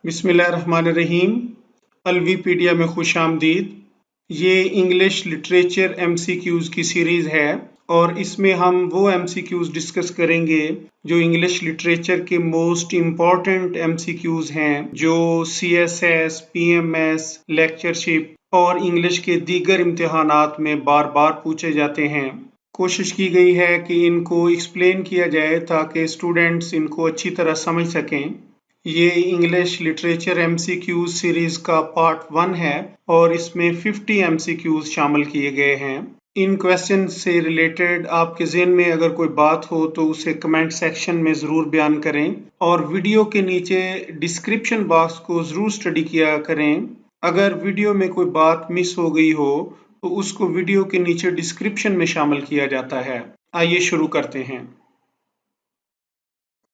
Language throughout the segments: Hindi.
बिस्मिल्लाहिर्रहमानिर्रहीम। अलवीपीडिया में खुश आमदीद। ये इंग्लिश लिटरेचर MCQs की सीरीज़ है और इसमें हम वो MCQs डिस्कस करेंगे जो इंग्लिश लिटरेचर के मोस्ट इम्पॉर्टेंट MCQs हैं, जो CSS, PMS, लेक्चरशिप और इंग्लिश के दीगर इम्तिहानात में बार बार पूछे जाते हैं। कोशिश की गई है कि इनको एक्सप्लेन किया जाए ताकि स्टूडेंट्स इनको अच्छी तरह समझ सकें। ये इंग्लिश लिटरेचर MCQs सीरीज का पार्ट 1 है और इसमें 50 MCQs शामिल किए गए हैं। इन क्वेश्चन से रिलेटेड आपके ज़हन में अगर कोई बात हो तो उसे कमेंट सेक्शन में ज़रूर बयान करें और वीडियो के नीचे डिस्क्रिप्शन बॉक्स को ज़रूर स्टडी किया करें। अगर वीडियो में कोई बात मिस हो गई हो तो उसको वीडियो के नीचे डिस्क्रिप्शन में शामिल किया जाता है। आइए शुरू करते हैं।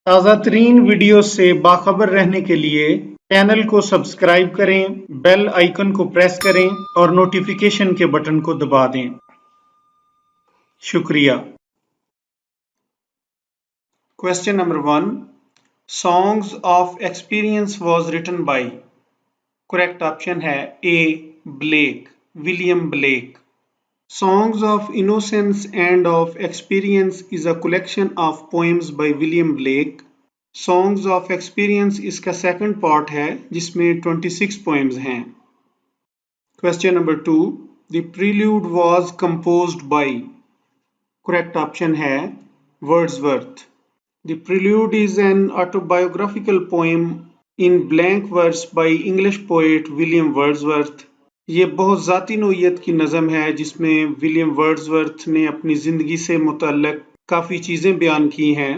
ताज़ा तरीन वीडियो से बाखबर रहने के लिए चैनल को सब्सक्राइब करें, बेल आइकन को प्रेस करें और नोटिफिकेशन के बटन को दबा दें। शुक्रिया। Question number 1, songs of experience was written by. Correct option है A, Blake, William Blake. Songs of Innocence and of Experience is a collection of poems by William Blake. Songs of Experience इसका सेकंड पार्ट है जिसमें 26 पोएम्स हैं। Question number 2, The Prelude was composed by. Correct option है Wordsworth. The Prelude is an autobiographical poem in blank verse by English poet William Wordsworth. ये बहुत ज़ाती नोयत की नज़म है जिसमें विलियम वर्ड्सवर्थ ने अपनी ज़िंदगी से मुतल्लिक़ काफ़ी चीज़ें बयान की हैं।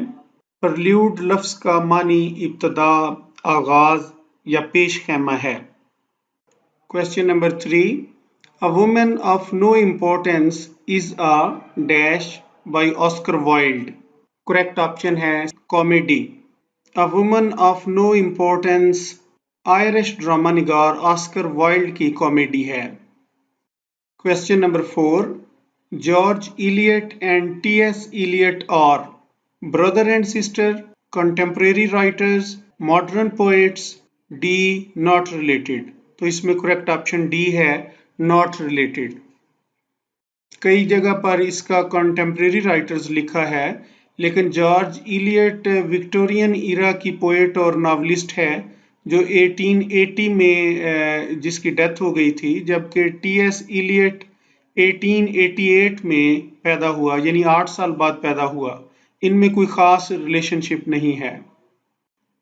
प्रल्यूड लफ्ज़ का मानी इब्तदा, आगाज़ या पेश ख़ैमा है। Question number 3, a woman of no importance is a dash by Oscar Wilde. Correct option है comedy. A woman of no importance Irish drama निगार ऑस्कर वाइल्ड की कॉमेडी है। Question number 4, George Eliot and T.S. Eliot are brother and sister, contemporary writers, modern poets, D not related. तो इसमें करेक्ट ऑप्शन डी है, नॉट रिलेटेड। कई जगह पर इसका कंटेम्प्रेरी राइटर्स लिखा है, लेकिन जॉर्ज इलियट विक्टोरियन इरा की पोएट और नावलिस्ट है जो 1880 में जिसकी डेथ हो गई थी, जबकि T.S. इलियट 1888 में पैदा हुआ, यानी 8 साल बाद पैदा हुआ। इनमें कोई खास रिलेशनशिप नहीं है।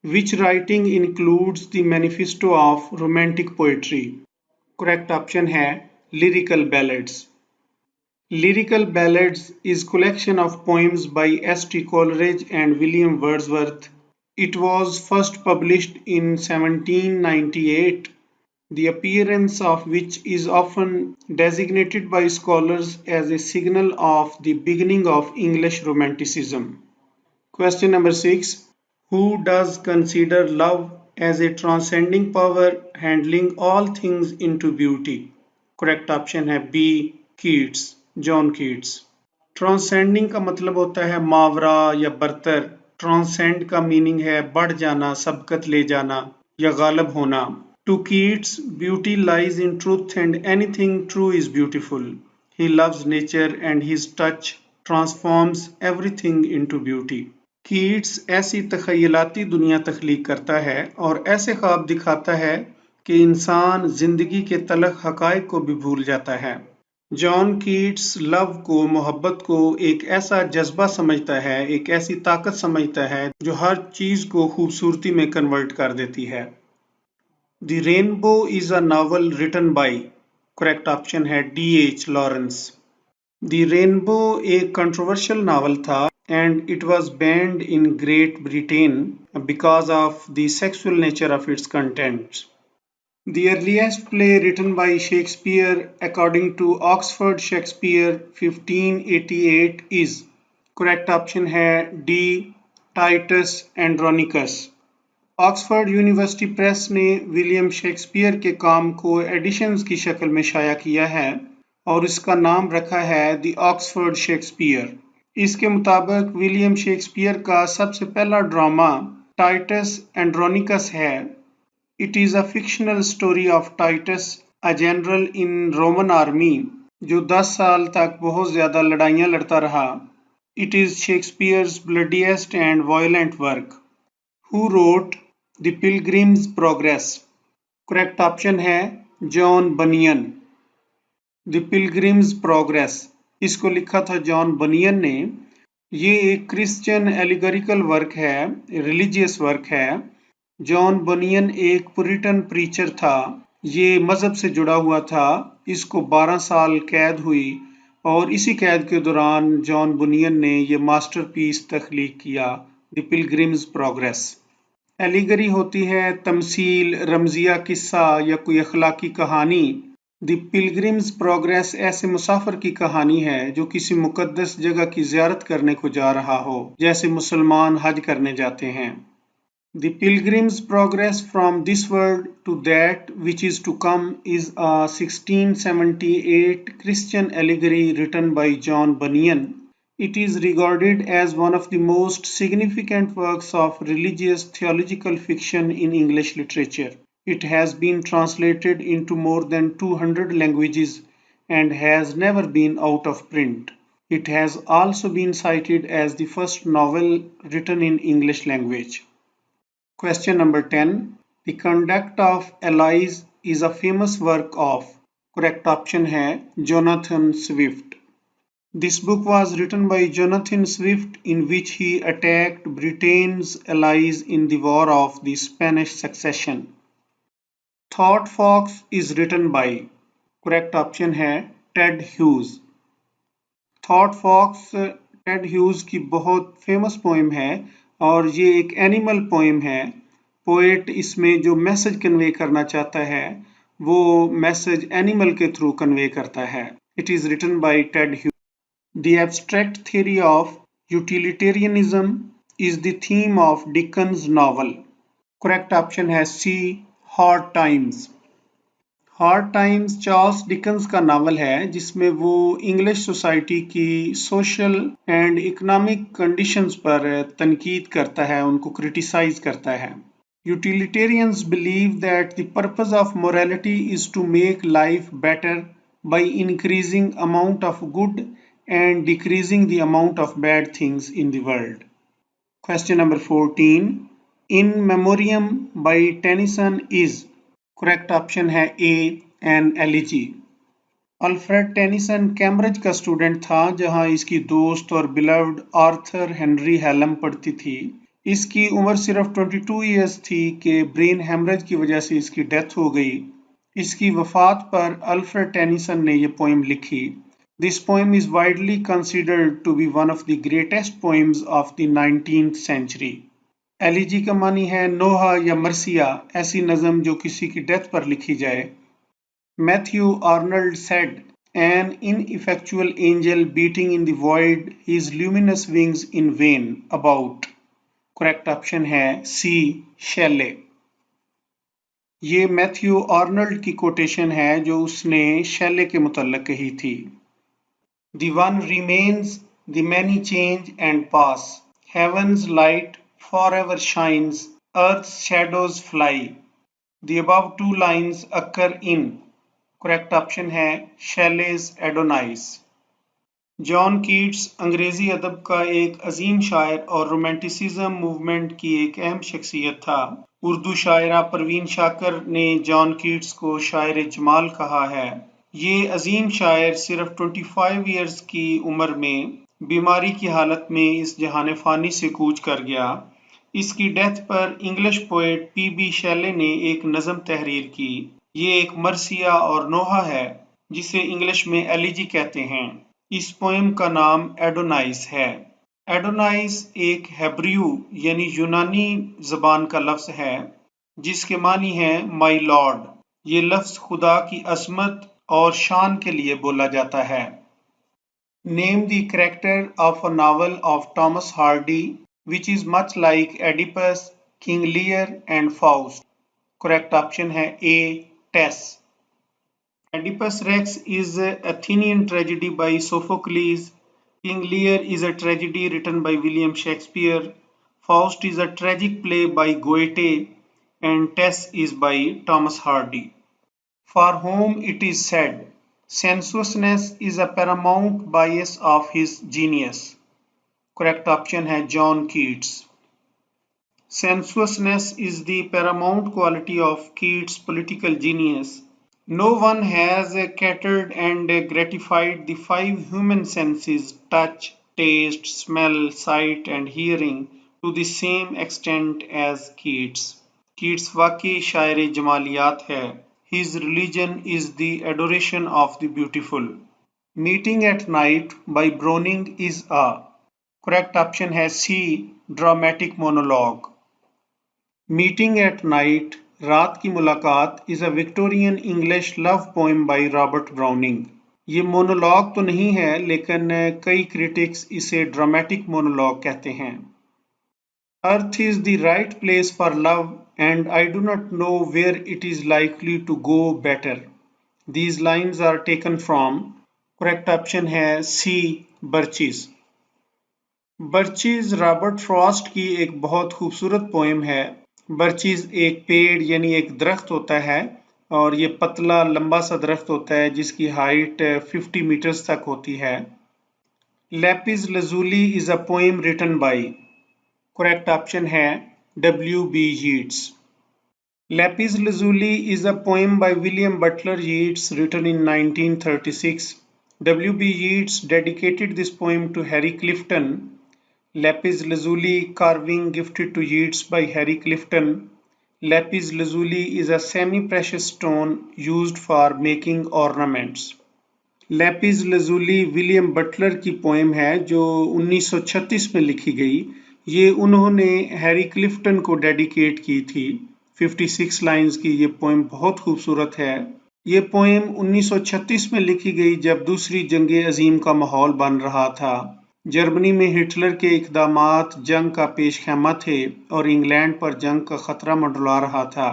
Which writing includes the manifesto of romantic poetry. Correct option है lyrical ballads. Lyrical Ballads is collection of poems by S.T. Coleridge and William Wordsworth. It was first published in 1798, the appearance of which is often designated by scholars as a signal of the beginning of English Romanticism. Question number 6. Who does consider love as a transcending power handling all things into beauty? Correct option है B. Keats, John Keats. Transcending का मतलब होता है मावरा या बरतर। ट्रांसेंड का मीनिंग है बढ़ जाना, सबकत ले जाना या गालब होना। To Keats, beauty lies in truth and anything true is beautiful. He loves nature and his touch transforms everything into beauty. Keats ऐसी तखयलाती दुनिया तख्लीक करता है और ऐसे ख्वाब दिखाता है कि इंसान जिंदगी के तलख हकायक को भी भूल जाता है। जॉन कीट्स लव को, मोहब्बत को एक ऐसा जज्बा समझता है, एक ऐसी ताकत समझता है जो हर चीज को खूबसूरती में कन्वर्ट कर देती है। The rainbow is a novel written by. Correct option है D.H. लॉरेंस। द रेनबो एक कंट्रोवर्शियल नावल था and it was banned in Great Britain because of the sexual nature of its contents. The earliest play written by Shakespeare according to Oxford Shakespeare 1588 is. Correct option है D. Titus Andronicus. Oxford university press ने विलियम शेक्सपियर के काम को एडिशंस की शक्ल में शाया किया है और इसका नाम रखा है द ऑक्सफोर्ड शेक्सपियर। इसके मुताबिक विलियम शेक्सपियर का सबसे पहला ड्रामा टाइटस एंड्रोनिकस है It is a fictional story of Titus, a general in Roman army जो 10 साल तक बहुत ज्यादा लड़ाइयां लड़ता रहा. It is Shakespeare's bloodiest and violent work. Who wrote The Pilgrim's Progress? Correct option है John banyan. The Pilgrim's Progress इसको लिखा था जॉन बनियन ने. ये एक क्रिश्चियन एलिगोरिकल वर्क है, रिलीजियस वर्क है. जॉन बनियन एक पुरिटन प्रीचर था. ये मजहब से जुड़ा हुआ था. इसको 12 साल कैद हुई और इसी कैद के दौरान जॉन बुनियन ने ये मास्टरपीस तख्लीक किया, द पिलग्रिम्स प्रोग्रेस. एलिगरी होती है तमसील, रमजिया, किस्सा या कोई अखलाकी कहानी. द पिलग्रिम्स प्रोग्रेस ऐसे मुसाफिर की कहानी है जो किसी मुकद्दस जगह की ज़ियारत करने को जा रहा हो, जैसे मुसलमान हज करने जाते हैं. The Pilgrim's Progress from this world to that which is to come is a 1678 Christian allegory written by John Bunyan. It is regarded as one of the most significant works of religious theological fiction in English literature. It has been translated into more than 200 languages and has never been out of print. It has also been cited as the first novel written in English language. Question number 10. The Conduct of Allies is a famous work of. Correct option है Jonathan Swift. This book was written by Jonathan Swift in which he attacked Britain's allies in the War of the Spanish Succession. Thought Fox is written by. Correct option है Ted Hughes. Thought Fox Ted Hughes की बहुत फेमस पोएम है और ये एक एनिमल पोएम है. पोएट इसमें जो मैसेज कन्वे करना चाहता है वो मैसेज एनिमल के थ्रू कन्वे करता है. It is written by Ted Hughes. The abstract theory of utilitarianism is the theme of Dickens novel. Correct option है C Hard Times. Hard Times Charles Dickens का नावल है जिसमें वो इंग्लिश सोसाइटी की सोशल एंड इकोनॉमिक कंडीशंस पर तनकीद करता है, उनको क्रिटिसाइज करता है. Utilitarians believe that the purpose of morality is to make life better by increasing amount of good and decreasing the amount of bad things in the world. Question number 14. In Memoriam by Tennyson is. Correct option है A an elegy. Alfred Tennyson Cambridge का स्टूडेंट था जहां इसकी दोस्त और बिलव्ड आर्थर हेनरी हेलम पढ़ती थी. इसकी उम्र सिर्फ 22 ईयर्स थी कि ब्रेन हेमरेज की वजह से इसकी डेथ हो गई. इसकी वफात पर अल्फ्रेड टेनिसन ने यह पोएम लिखी. This poem is widely considered to be one of the greatest poems of the 19th century. Elegy का मानी है नोहा या मर्सिया, ऐसी नज़म जो किसी की डेथ पर लिखी जाए. Matthew Arnold said, an ineffectual angel beating in the void his luminous wings in vain about. Correct option है सी शेले. ये मैथ्यू आर्नल्ड की कोटेशन है जो उसने शेले के मुतल्लिक कही थी. The one remains, the many change and pass. Heaven's light forever shines, earth's shadows fly. The above two lines occur in. Correct option है Shelley's Adonais. जॉन कीट्स अंग्रेजी अदब का एक अजीम शायर और रोमांटिसिज्म मूवमेंट की एक अहम शख्सियत था. उर्दू शायरा परवीन शाकर ने जॉन कीट्स को शायर जमाल कहा है. ये अजीम शायर सिर्फ 25 ईयर्स की उम्र में बीमारी की हालत में इस जहान फ़ानी से कूच कर गया. इसकी डेथ पर इंग्लिश पोएट पी.बी. शेले ने एक नज़म तहरीर की. ये एक मर्सिया और नोहा है जिसे इंग्लिश में एलिजी कहते हैं. इस पोएम का नाम एडोनाइस है. एडोनाइस एक हेब्रियू यानी यूनानी जबान का लफ्ज है जिसके मानी है माई लॉर्ड. ये लफ्ज खुदा की अजमत और शान के लिए बोला जाता है. Name the character of a novel of Thomas Hardy which is much like Oedipus, King Lear and Faust. Correct option है A. Tess. Oedipus Rex is an Athenian tragedy by Sophocles. King Lear is a tragedy written by William Shakespeare. Faust is a tragic play by Goethe. and Tess is by Thomas Hardy. For whom it is said, sensuousness is a paramount bias of his genius. Correct option है John Keats. Sensuousness is the paramount quality of Keats' political genius. No one has catered and gratified the five human senses touch, taste, smell, sight, and hearing to the same extent as Keats. Keats वाकई शायर जमालियात है. His religion is the adoration of the beautiful. Meeting at Night by Browning is a correct option है C. Dramatic monologue. Meeting at Night रात की मुलाकात is a Victorian English love poem by Robert Browning. ये मोनोलॉग तो नहीं है लेकिन कई क्रिटिक्स इसे ड्रामेटिक मोनोलॉग कहते हैं. Earth is the right place for love and I do not know where it is likely to go better. These lines are taken from correct option है C. Birches. बर्चीज रॉबर्ट फ्रॉस्ट की एक बहुत खूबसूरत पोएम है. बर्चीज एक पेड़ यानी एक दरख्त होता है और ये पतला लंबा सा दरख्त होता है जिसकी हाइट 50 मीटर्स तक होती है. Lapis lazuli is a poem written by correct option है W.B. Yeats. Lapis Lazuli is a poem by William Butler Yeats written in 1936. W.B. Yeats dedicated this poem to Harry Clifton. Lapis lazuli carving gifted to Yeats by Harry Clifton. Lapis lazuli is a semi-precious stone used for making ornaments. Lapis lazuli William Butler की पोएम है जो 1936 में लिखी गई. ये उन्होंने हैरी क्लिफ्टन को डेडिकेट की थी. 56 लाइंस की ये पोएम बहुत खूबसूरत है. ये पोएम 1936 में लिखी गई जब दूसरी जंग अजीम का माहौल बन रहा था. जर्मनी में हिटलर के इक़दामात जंग का पेशखैमा थे और इंग्लैंड पर जंग का खतरा मंडरा रहा था.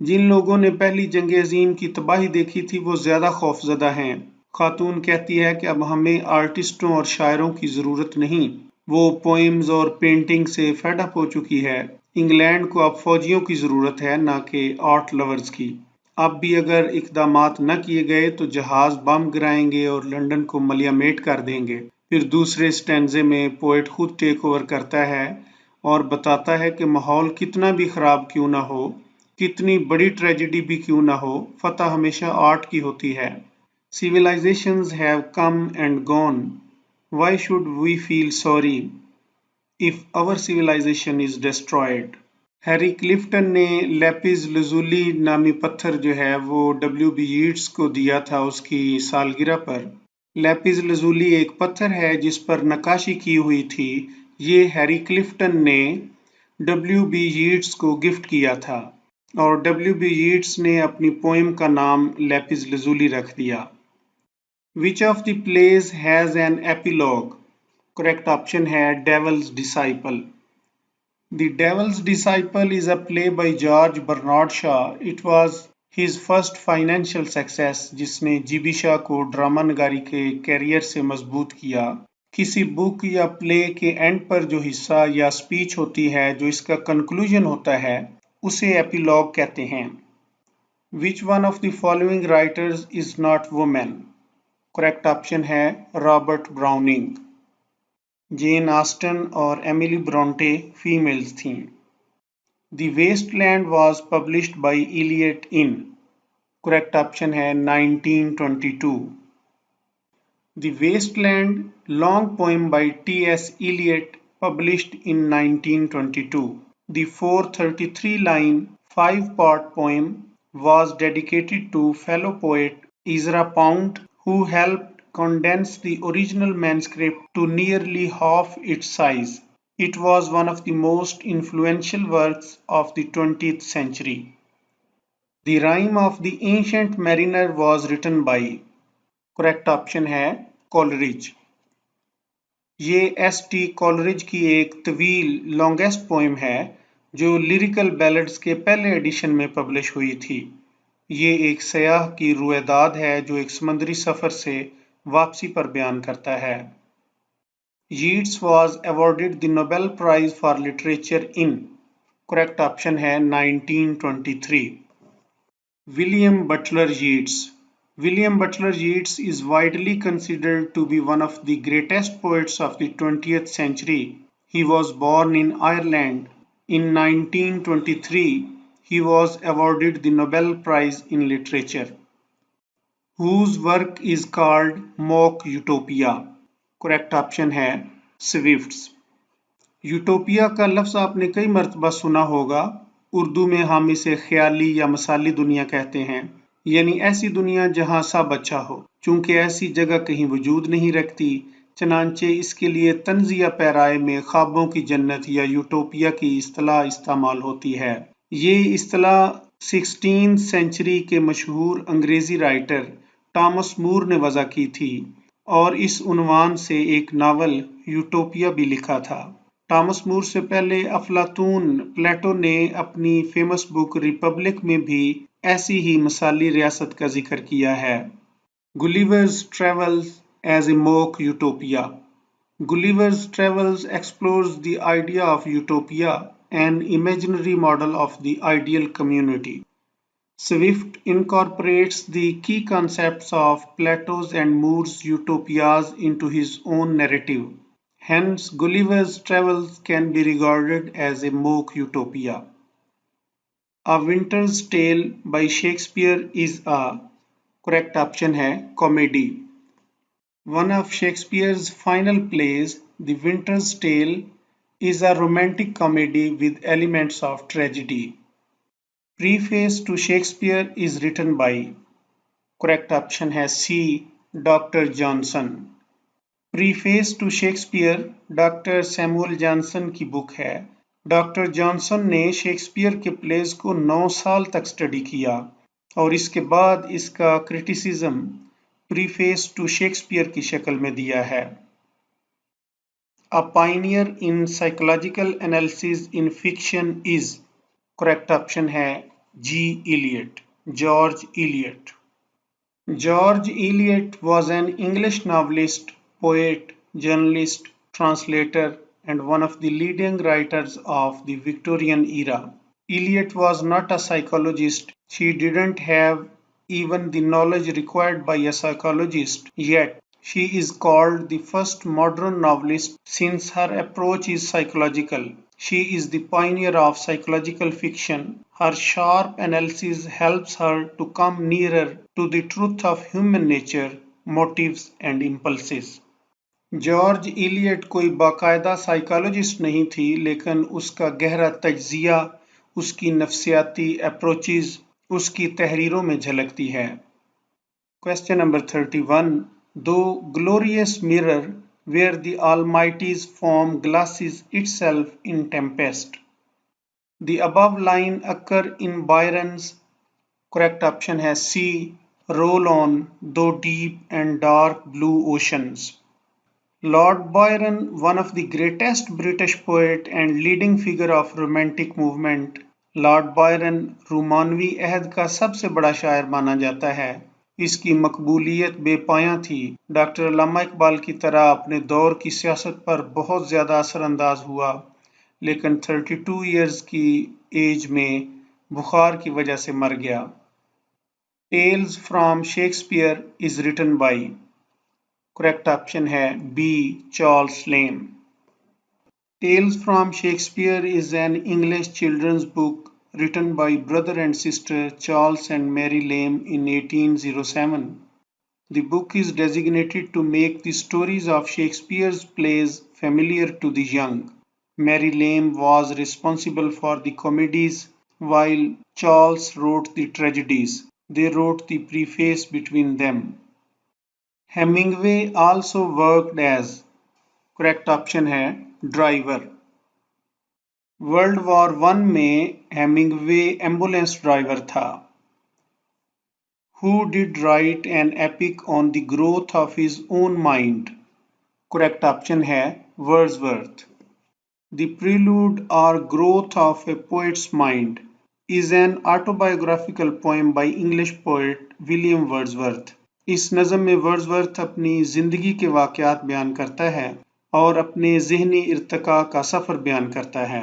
जिन लोगों ने पहली जंग अजीम की तबाही देखी थी वो ज्यादा खौफजदा हैं. खातून कहती है कि अब हमें आर्टिस्टों और शायरों की जरूरत नहीं, वो पोएम्स और पेंटिंग से फेड अप हो चुकी है. इंग्लैंड को अब फौजियों की जरूरत है ना कि आर्ट लवर्स की. अब भी अगर इक़दामात न किए गए तो जहाज बम गिराएंगे और लंदन को मलियामेट कर देंगे. फिर दूसरे स्टैंजे में पोएट खुद टेक ओवर करता है और बताता है कि माहौल कितना भी खराब क्यों ना हो, कितनी बड़ी ट्रेजेडी भी क्यों ना हो, फतह हमेशा आर्ट की होती है. Civilizations have come and gone. Why should we feel sorry if our civilization is destroyed? Harry Clifton ने लैपिस लजूली नामी पत्थर जो है वो W.B. Yeats को दिया था उसकी सालगिरह पर. लैपिस लजूली एक पत्थर है जिस पर नक्काशी की हुई थी. ये हैरी क्लिफ्टन ने W.B. Yeats को गिफ्ट किया था और W.B. Yeats ने अपनी पोएम का नाम लैपिस लजूली रख दिया. Which of the plays has an epilogue? Correct option है Devil's Disciple. The Devil's Disciple is a play by George Bernard Shaw. It was his first financial success जिसने जीबी शाह को ड्रामा नगारी के कैरियर से मजबूत किया. किसी बुक या प्ले के एंड पर जो हिस्सा या स्पीच होती है जो इसका कंक्लूजन होता है उसे एपिलॉग कहते हैं. Which one of the following writers is not woman? Correct option है रॉबर्ट ब्राउनिंग. जेन ऑस्टन और एमिली ब्रोंटे फीमेल्स थीं. The Wasteland was published by Eliot in. Correct option है 1922. The Wasteland, long poem by T.S. Eliot, published in 1922. The 433-line, 5-part poem was dedicated to fellow poet Ezra Pound, who helped condense the original manuscript to nearly half its size. It was one of the most influential works of the 20th century. The Rime of the Ancient Mariner was written by. Correct option है कोलरिज. ये S.T. कोलरिज की एक तवील लॉन्गेस्ट पोएम है जो लिरिकल बैलेड्स के पहले एडिशन में पब्लिश हुई थी. ये एक सयाह की रुएदाद है जो एक समुद्री सफर से वापसी पर बयान करता है. Yeats was awarded the Nobel Prize for Literature in. Correct option है 1923। William Butler Yeats. William Butler Yeats is widely considered to be one of the greatest poets of the 20th century. He was born in Ireland. In 1923, he was awarded the Nobel Prize in Literature. Whose work is called mock utopia? Correct option है स्विफ्ट्स। यूटोपिया का लफ्ज़ आपने कई मर्तबा सुना होगा। उर्दू में हम इसे ख्याली या मसाली दुनिया कहते हैं, यानी ऐसी दुनिया जहां सब अच्छा हो। चूंकि ऐसी जगह कहीं वजूद नहीं रखती, चनांचे इसके लिए तंजिया पैराए में ख्वाबों की जन्नत या यूटोपिया की इस्तिलाह इस्तेमाल होती है। ये इस्तिलाह 16th सेंचुरी के मशहूर अंग्रेजी राइटर टॉमस मूर ने वज़ा की थी और इस उन्वान से एक नावल यूटोपिया भी लिखा था। टॉमस मूर से पहले अफलातून प्लेटो ने अपनी फेमस बुक रिपब्लिक में भी ऐसी ही मिसाली रियासत का जिक्र किया है। Gulliver's Travels as a mock utopia. Gulliver's Travels explores the idea of utopia, an imaginary model of the ideal community. Swift incorporates the key concepts of Plato's and Moore's utopias into his own narrative. Hence, Gulliver's Travels can be regarded as a mock utopia. A Winter's Tale by Shakespeare is a correct option है comedy. One of Shakespeare's final plays, The Winter's Tale, is a romantic comedy with elements of tragedy. Preface to Shakespeare is written by, correct option है C, Dr. Johnson. Preface to Shakespeare doctor Samuel Johnson की बुक है। डॉक्टर जॉनसन ने शेक्सपियर के प्लेस को 9 साल तक स्टडी किया और इसके बाद इसका क्रिटिसिज्म प्रीफेस टू शेक्सपियर की शक्ल में दिया है। A pioneer in psychological analysis in fiction is, correct option है G Eliot, George Eliot. George Eliot was an English novelist, poet, journalist, translator, and one of the leading writers of the Victorian era. Eliot was not a psychologist. She didn't have even the knowledge required by a psychologist, yet she is called the first modern novelist since her approach is psychological. She is the pioneer of psychological fiction. Her sharp analysis helps her to come nearer to the truth of human nature, motives and impulses. George Eliot कोई बाकायदा साइकोलॉजिस्ट नहीं थी, लेकिन उसका गहरा तज्जिया, उसकी नफ्सियाती अप्रोचेज उसकी तहरीरों में झलकती है। Question number 31। दो glorious mirror where the Almighty's form glasses itself in tempest. The above line occur in Byron's, correct option है C, roll on though deep and dark blue oceans. Lord Byron, one of the greatest British poet and leading figure of romantic movement, Lord Byron रोमानवी अहद का सबसे बड़ा शायर माना जाता है। इसकी मकबूलियत बेपायां थी। डॉक्टर अल्लामा इकबाल की तरह अपने दौर की सियासत पर बहुत ज़्यादा असरअंदाज हुआ, लेकिन 32 इयर्स की एज में बुखार की वजह से मर गया। Tales from Shakespeare is written by, correct option है B, Charles Lamb. Tales from Shakespeare is an English children's book written by brother and sister Charles and Mary Lame in 1807. The book is designated to make the stories of Shakespeare's plays familiar to the young. Mary Lame was responsible for the comedies while Charles wrote the tragedies. They wrote the preface between them. Hemingway also worked as, correct option है ड्राइवर। वर्ल्ड वॉर 1 में हेमिंगवे एम्बुलेंस ड्राइवर था। Who did write an epic on the growth of his own mind? Correct option है Wordsworth. The Prelude or Growth of a Poet's Mind is an autobiographical poem by English poet William Wordsworth. इस नज़म में वर्ड्सवर्थ अपनी जिंदगी के वाक़यात बयान करता है और अपने ज़हनी इर्तिका का सफ़र बयान करता है।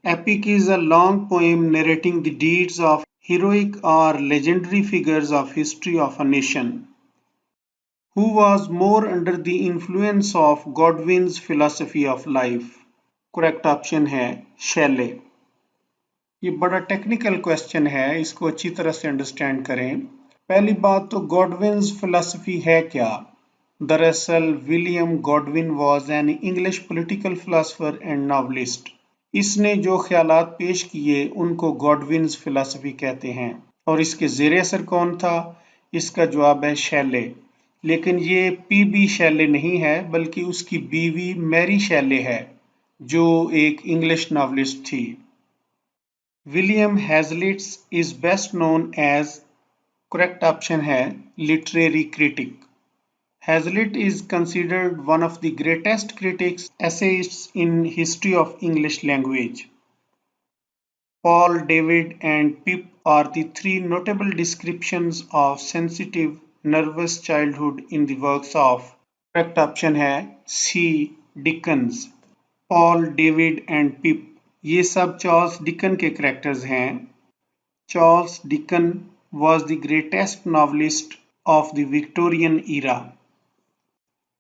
Epic is a long poem narrating the deeds of heroic or legendary figures of history of a nation. Who was more under the influence of Godwin's philosophy of life? Correct option है शैले। ये बड़ा टेक्निकल क्वेश्चन है, इसको अच्छी तरह से अंडरस्टैंड करें। पहली बात तो गॉडविन्स फिलॉसफी है क्या? दरअसल William Godwin was an English political philosopher and novelist. इसने जो ख्यालात पेश किए उनको गॉडविन्स फिलॉसफी कहते हैं। और इसके ज़ेर असर कौन था? इसका जवाब है शैले। लेकिन ये पीबी शैले नहीं है, बल्कि उसकी बीवी मैरी शैले है, जो एक इंग्लिश नॉवलिस्ट थी। William Hazlitt's is best known as, correct option है literary critic. Hazlitt is considered one of the greatest critics essayists in history of English language. Paul, David, and Pip are the three notable descriptions of sensitive, nervous childhood in the works of, correct option है C. Dickens. Paul, David and Pip, ये सब चार्ल्स डिकन के कैरेक्टर्स हैं। Charles Dickens was the greatest novelist of the Victorian era.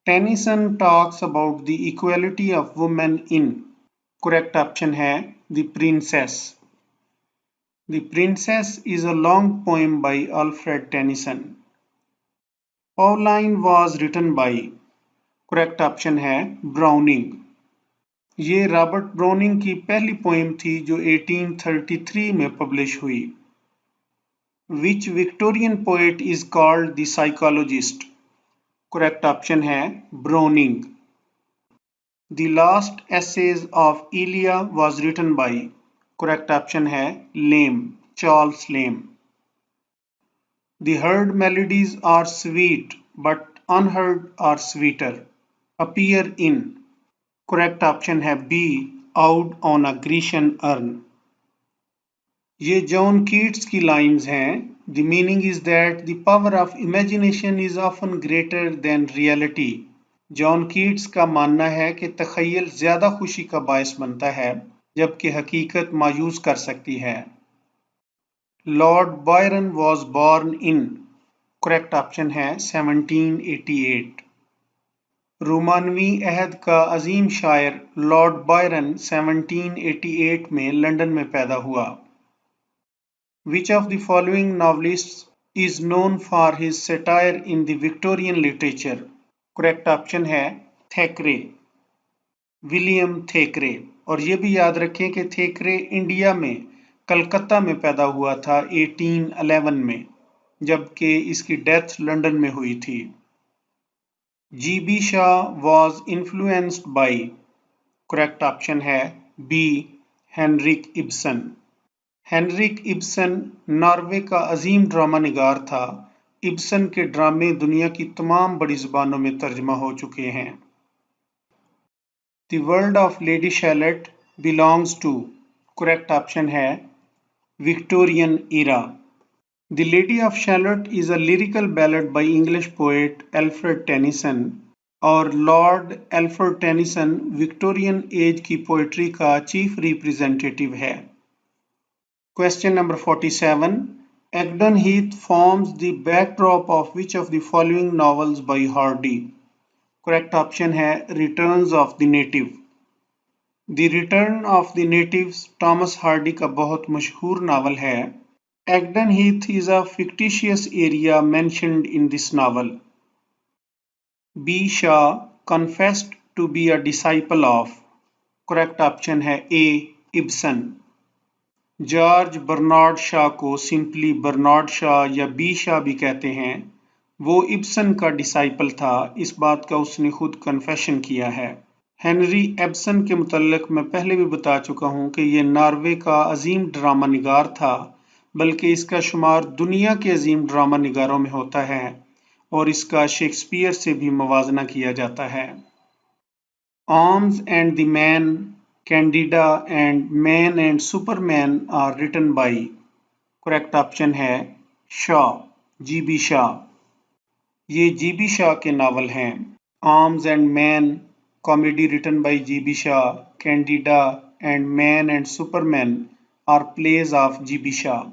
Tennyson talks about the equality of women in, correct option है The Princess. The Princess is a long poem by Alfred Tennyson. Pauline was written by, correct option है Browning. ये रॉबर्ट ब्राउनिंग की पहली पोएम थी जो 1833 में पब्लिश हुई। Which Victorian poet is called the psychologist? Correct option है Browning. The last essays of Elia was written by, correct option है Lamb, Charles Lamb. The heard melodies are sweet but unheard are sweeter, appear in, correct option है B, out on a Grecian urn. ये जॉन कीट्स की लाइंस हैं। The meaning is that the power of imagination is often greater than reality. John Keats का मानना है कि तखय्युल ज्यादा खुशी का बायस बनता है, जबकि हकीकत मायूस कर सकती है। Lord Byron was born in, correct option है 1788। रोमानवी अहद का अजीम शायर लॉर्ड बायरन 1788 में लंदन में पैदा हुआ। Which of the following novelists is known for his satire in the Victorian literature? Correct option है थेकरे, विलियम थेकरे। और ये भी याद रखें कि थेकरे इंडिया में कलकत्ता में पैदा हुआ था 1811 में, जबकि इसकी डेथ लंदन में हुई थी। GB Shaw was influenced by, correct option है B, Henrik Ibsen. Henrik Ibsen Norway का अजीम ड्रामा निगार था। इब्सन के ड्रामे दुनिया की तमाम बड़ी ज़ुबानों में तर्जमा हो चुके हैं। The world of Lady Shalott belongs to, correct option है Victorian era. The Lady of Shalott is a lyrical ballad by English poet Alfred Tennyson, और Lord Alfred Tennyson Victorian age की पोएट्री का चीफ रिप्रेजेंटेटिव है। Question number 47. Egdon Heath forms the backdrop of which of the following novels by Hardy? Correct option है Returns of the Native. The Return of the Natives Thomas Hardy का बहुत मशहूर नावल है। Egdon Heath is a fictitious area mentioned in this novel. B. Shaw confessed to be a disciple of, correct option है A. Ibsen. George Bernard Shaw को सिंपली बर्नार्ड शॉ या बी शॉ भी कहते हैं। वो इब्सन का डिसाइपल था, इस बात का उसने खुद कन्फेशन किया है। हेनरी एब्सन के मुतल्लिक मैं पहले भी बता चुका हूँ कि ये नॉर्वे का अजीम ड्रामा निगार था, बल्कि इसका शुमार दुनिया के अजीम ड्रामा निगारों में होता है और इसका शेक्सपियर से भी मवाजना किया जाता है। Arms and the Man, Candida and Man and Superman are written by, correct option है शॉ, जीबी शॉ। ये जीबी शॉ के नावल हैं। Arms and Man comedy written by GB Shaw, Candida and Man and Superman are plays of G.B. Shaw.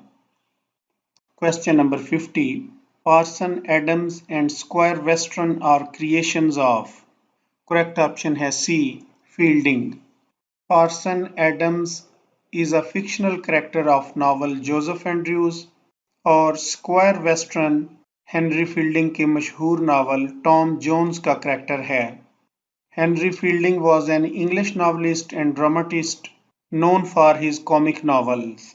Question number 50. Parson Adams and Squire Western are creations of. Correct option has C. Fielding. Parson Adams is a fictional character of novel Joseph Andrews और स्क्वायर वेस्टर्न हेनरी फील्डिंग की मशहूर नावल टॉम जोन्स का करैक्टर है. Henry Fielding was an English novelist and dramatist known for his comic novels.